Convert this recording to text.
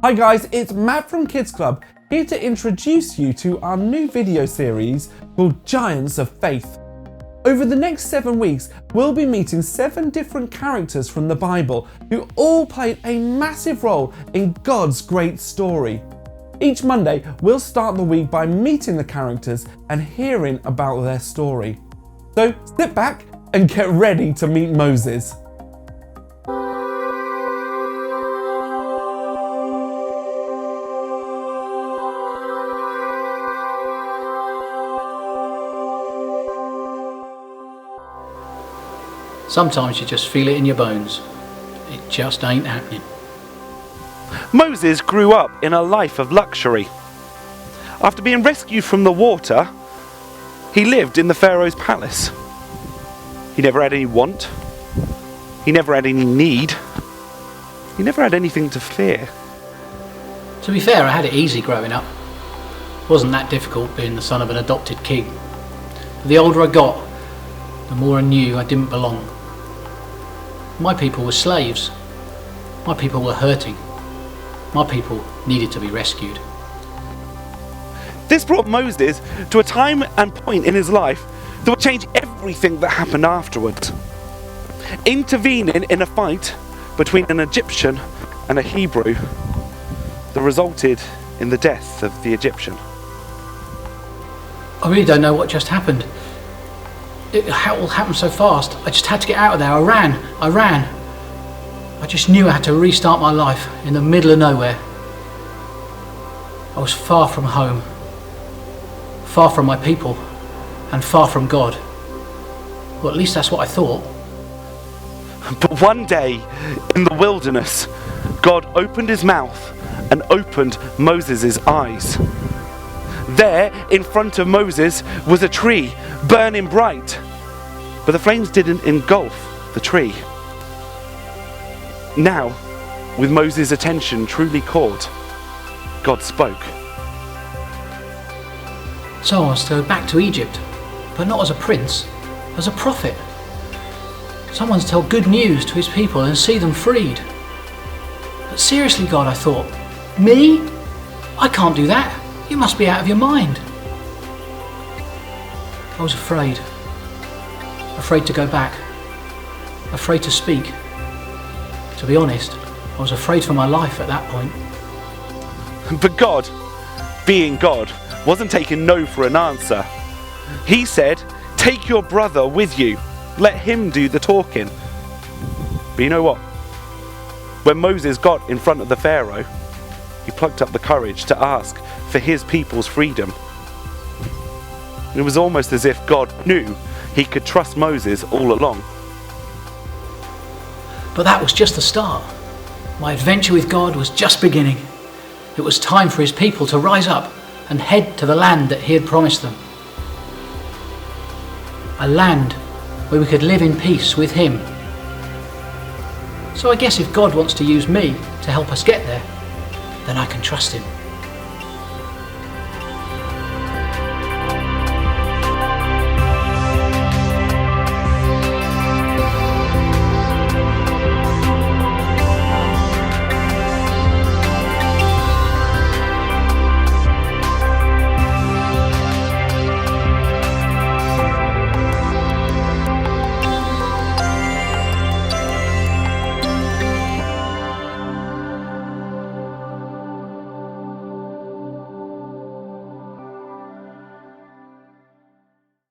Hi guys, it's Matt from Kidz Club, here to introduce you to our new video series called Giants of Faith. Over the next 7 weeks, we'll be meeting 7 different characters from the Bible who all played a massive role in God's great story. Each Monday, we'll start the week by meeting the characters and hearing about their story. So sit back and get ready to meet Moses. Sometimes you just feel it in your bones. It just ain't happening. Moses grew up in a life of luxury. After being rescued from the water, he lived in the Pharaoh's palace. He never had any want. He never had any need. He never had anything to fear. To be fair, I had it easy growing up. It wasn't that difficult being the son of an adopted king. But the older I got, the more I knew I didn't belong. My people were slaves. My people were hurting. My people needed to be rescued. This brought Moses to a time and point in his life that would change everything that happened afterwards. Intervening in a fight between an Egyptian and a Hebrew that resulted in the death of the Egyptian. I really don't know what just happened. It all happened so fast. I just had to get out of there. I ran. I just knew I had to restart my life in the middle of nowhere. I was far from home, far from my people, and far from God. Well, at least that's what I thought. But one day in the wilderness, God opened his mouth and opened Moses' eyes. There, in front of Moses, was a tree burning bright, but the flames didn't engulf the tree. Now, with Moses' attention truly caught, God spoke. So I was to go back to Egypt, but not as a prince, as a prophet. Someone's to tell good news to his people and see them freed. But seriously, God, I thought, me? I can't do that. You must be out of your mind. I was afraid. Afraid to go back. Afraid to speak. To be honest, I was afraid for my life at that point. But God, being God, wasn't taking no for an answer. He said, take your brother with you. Let him do the talking. But you know what? When Moses got in front of the Pharaoh, he plucked up the courage to ask for his people's freedom. It was almost as if God knew he could trust Moses all along. But that was just the start. My adventure with God was just beginning. It was time for his people to rise up and head to the land that he had promised them. A land where we could live in peace with him. So I guess if God wants to use me to help us get there, then I can trust him.